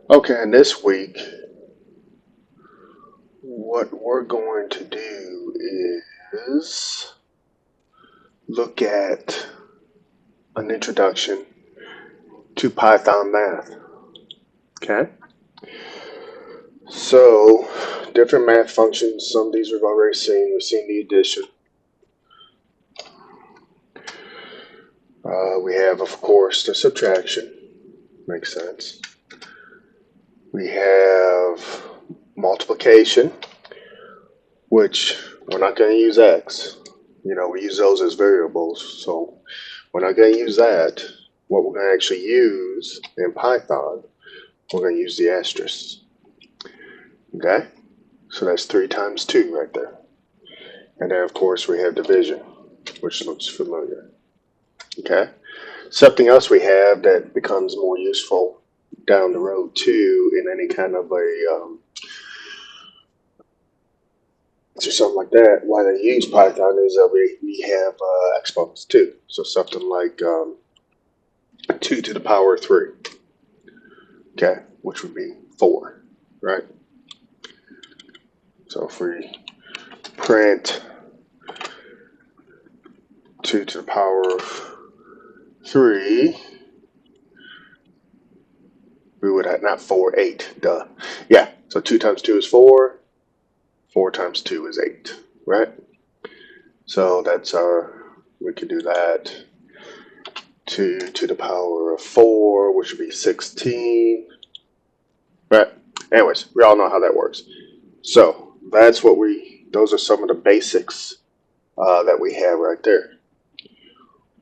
Okay, and this week, what we're going to do is look at an introduction to Python math. Okay, so different math functions. Some of these we've already seen. We've seen the addition. We have, of course, the subtraction. Makes sense. We have multiplication, which we're not going to use x. We use those as variables, so we're not going to use that. What we're going to actually use in Python, we're going to use the asterisk. Okay? So that's 3 times 2 right there. And then, of course, we have division, which looks familiar. Okay? Something else we have that becomes more useful down the road, too, in any kind of a or something like that, why they use Python is that we have exponents too. So something like 2 to the power of 3, okay, which would be 4, right? So if we print 2 to the power of 3, we would have, not 4, 8, duh. Yeah, so 2 times 2 is 4, 4 times 2 is 8, right? So that's we could do that. 2 to the power of 4, which would be 16. But anyways, we all know how that works. So that's what those are some of the basics that we have right there.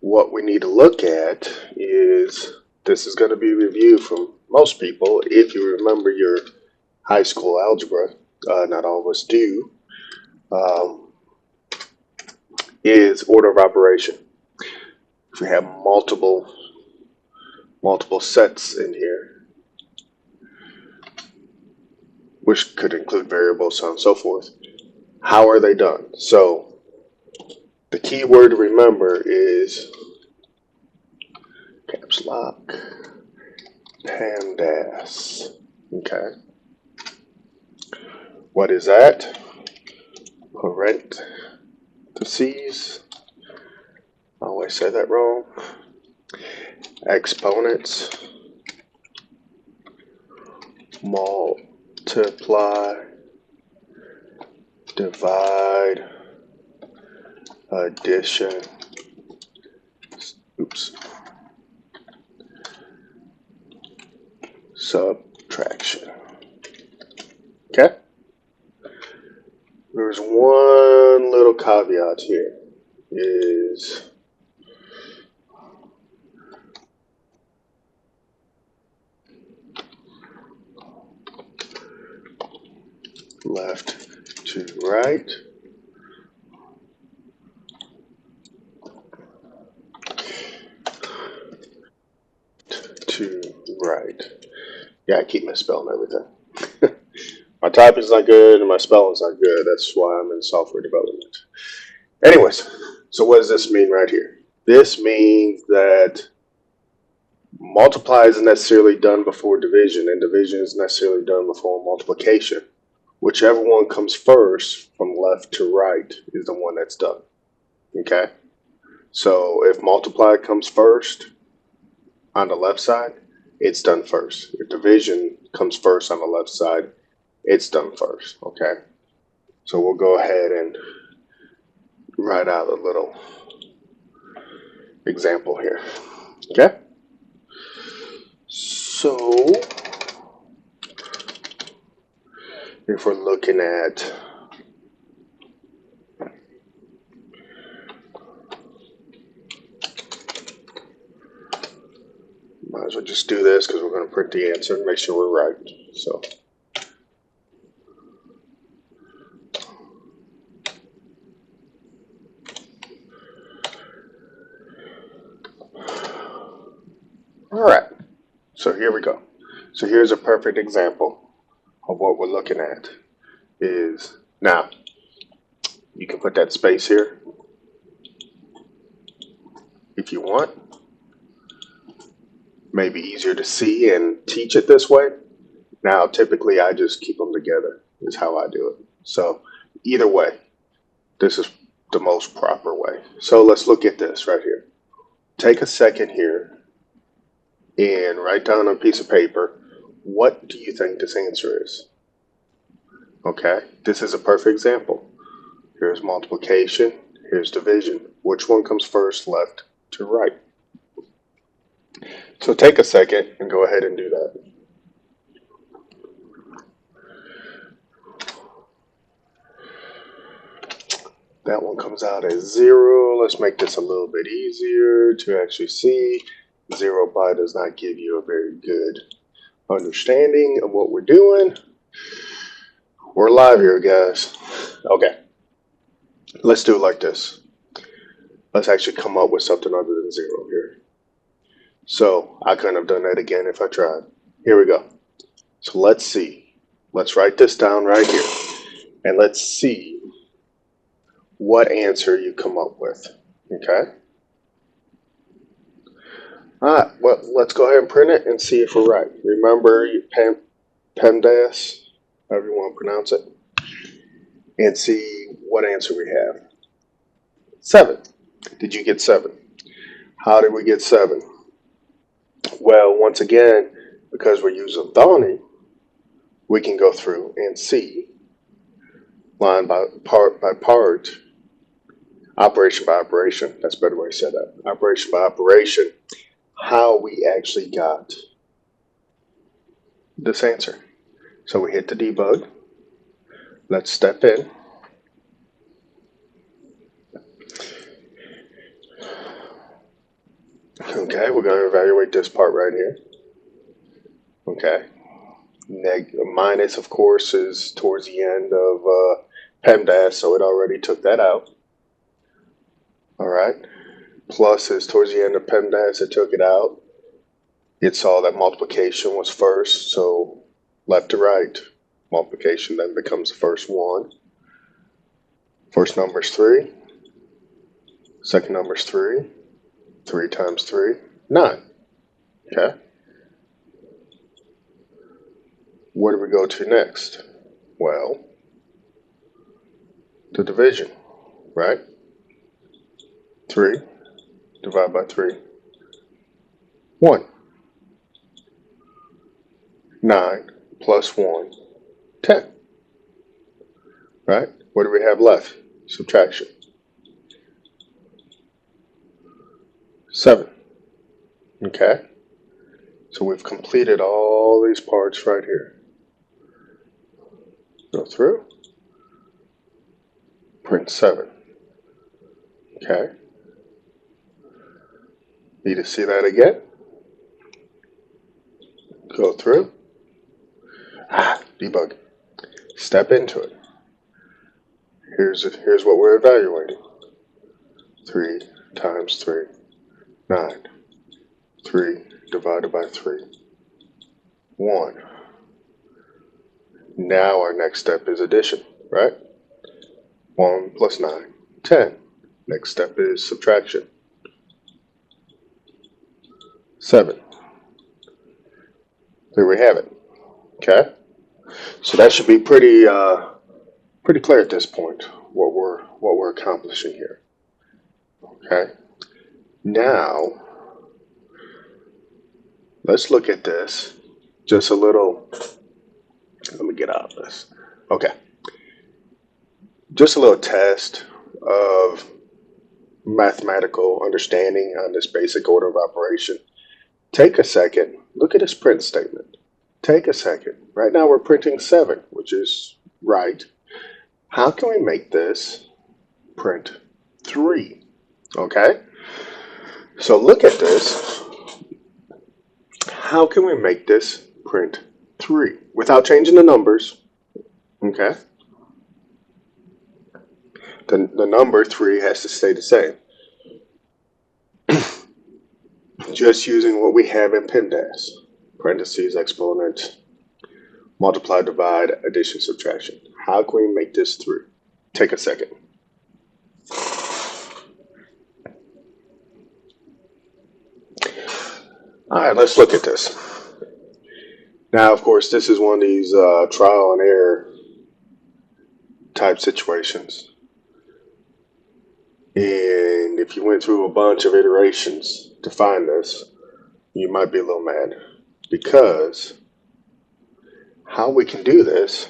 What we need to look at is, this is going to be reviewed from most people. If you remember your high school algebra, not all of us do, um, is order of operation. If we have multiple sets in here, which could include variables, so on and so forth, how are they done? So the key word to remember is caps lock, PEMDAS. Okay. What is that? Parentheses. I always say that wrong. Exponents. Multiply. Divide. Addition. Oops. Subtraction. Okay? There's one little caveat here, is left to right. To right. Yeah, I keep misspelling everything. My typing's not good and my spelling's not good. That's why I'm in software development. Anyways, so what does this mean right here? This means that multiply isn't necessarily done before division, and division is necessarily done before multiplication. Whichever one comes first from left to right is the one that's done. Okay? So if multiply comes first on the left side, it's done first. If division comes first on the left side, it's done first. Okay? So we'll go ahead and write out a little example here. Okay? So if we're looking at might as well just do this because we're going to print the answer and make sure we're right. So all right. So here we go. So here's a perfect example of what we're looking at. Is now you can put that space here if you want. Maybe easier to see and teach it this way. Now, typically I just keep them together is how I do it. So either way, this is the most proper way. So let's look at this right here. Take a second here and write down on a piece of paper, what do you think this answer is? Okay, this is a perfect example. Here's multiplication, here's division. Which one comes first, left to right? So take a second and go ahead and do that. That one comes out as 0. Let's make this a little bit easier to actually see. 0 pi does not give you a very good understanding of what we're doing. We're live here, guys. Okay, let's do it like this. Let's actually come up with something other than 0 here. So I couldn't have done that again if I tried. Here we go. So let's see. Let's write this down right here. And let's see what answer you come up with. Okay? All right, well, let's go ahead and print it and see if we're right. Remember PEMDAS, however you want to pronounce it, and see what answer we have. 7. Did you get 7? How did we get 7? Well, once again, because we're using Thonny, we can go through and see line by part, operation by operation. That's a better way to say that. Operation by operation, how we actually got this answer. So we hit the debug. Let's step in. Okay, we're going to evaluate this part right here. Okay. Minus, of course, is towards the end of PEMDAS, so it already took that out. All right. Plus is towards the end of PEMDAS, it took it out. It saw that multiplication was first, so left to right. Multiplication then becomes the first one. First number is 3. Second number is 3. 3 times 3, 9. Okay. Where do we go to next? Well, the division, right? 3 divided by 3, 1. 9 plus 1, 10. Right? What do we have left? Subtraction. 7. Okay? So we've completed all these parts right here. Go through. Print 7. Okay? Need to see that again? Go through. Debug. Step into it. Here's what we're evaluating. 3 times 3, 9. 3 divided by 3, 1. Now our next step is addition, right? 1 plus 9, 10. Next step is subtraction. 7. There we have it. Okay? So that should be pretty clear at this point what we're accomplishing here. Okay? Now let's look at this just a little. Let me get out of this. Okay. Just a little test of mathematical understanding on this basic order of operation. Take a second. Look at this print statement. Take a second. Right now we're printing 7, which is right. How can we make this print 3? Okay? So look at this. How can we make this print 3 without changing the numbers? Okay? The number 3 has to stay the same. Just using what we have in PEMDAS. Parentheses, exponent, multiply, divide, addition, subtraction. How can we make this 3? Take a second. All right, let's look at this. Now, of course, this is one of these trial and error type situations. And if you went through a bunch of iterations to find this, you might be a little mad, because how we can do this,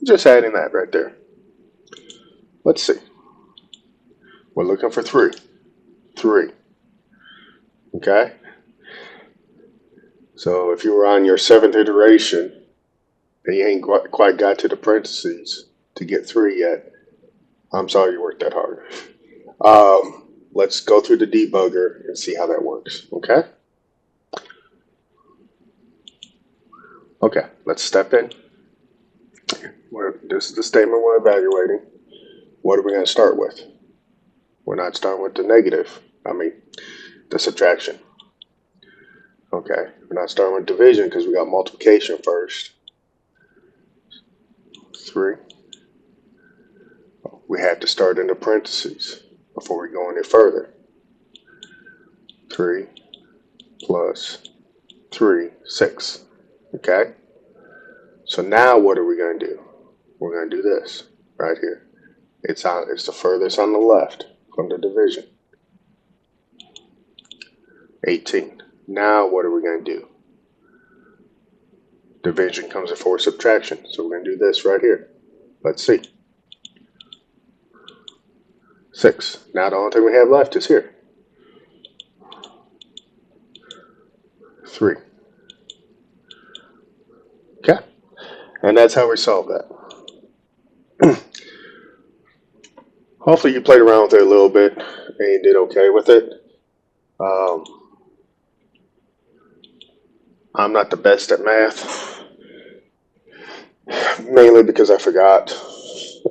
just adding that right there. Let's see. We're looking for 3. 3. Okay? So if you were on your 7th iteration and you ain't quite got to the parentheses to get 3 yet, I'm sorry you worked that hard. Let's go through the debugger and see how that works. Okay? Okay, let's step in. This is the statement we're evaluating. What are we going to start with? We're not starting with the negative. The subtraction. Okay, we're not starting with division because we got multiplication first. 3. We have to start in the parentheses before we go any further. 3 plus 3, 6. Okay? So now what are we going to do? We're going to do this right here. It's the furthest on the left from the division. 18. Now what are we going to do? Division comes before subtraction. So we're going to do this right here. Let's see. 6. Now the only thing we have left is here. 3. Okay. And that's how we solve that. Hopefully you played around with it a little bit and you did okay with it. I'm not the best at math, mainly because I forgot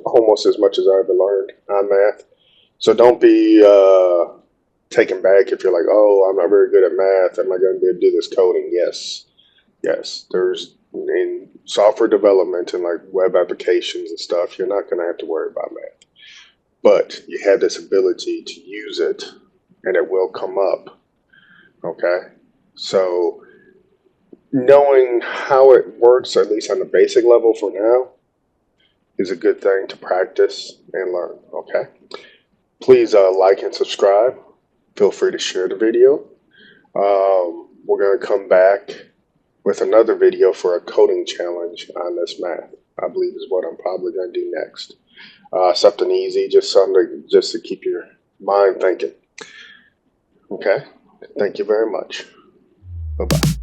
almost as much as I ever learned on math. So don't be taken back if you're like, oh, I'm not very good at math. Am I going to be able to do this coding? Yes. There's in software development and like web applications and stuff, you're not going to have to worry about math. But you have this ability to use it and it will come up. Okay? So knowing how it works, at least on the basic level for now, is a good thing to practice and learn. Okay? Please like and subscribe. Feel free to share the video. We're going to come back with another video for a coding challenge on this math. I believe is what I'm probably going to do next. Something easy, just to keep your mind thinking. Okay? Thank you very much. Bye-bye.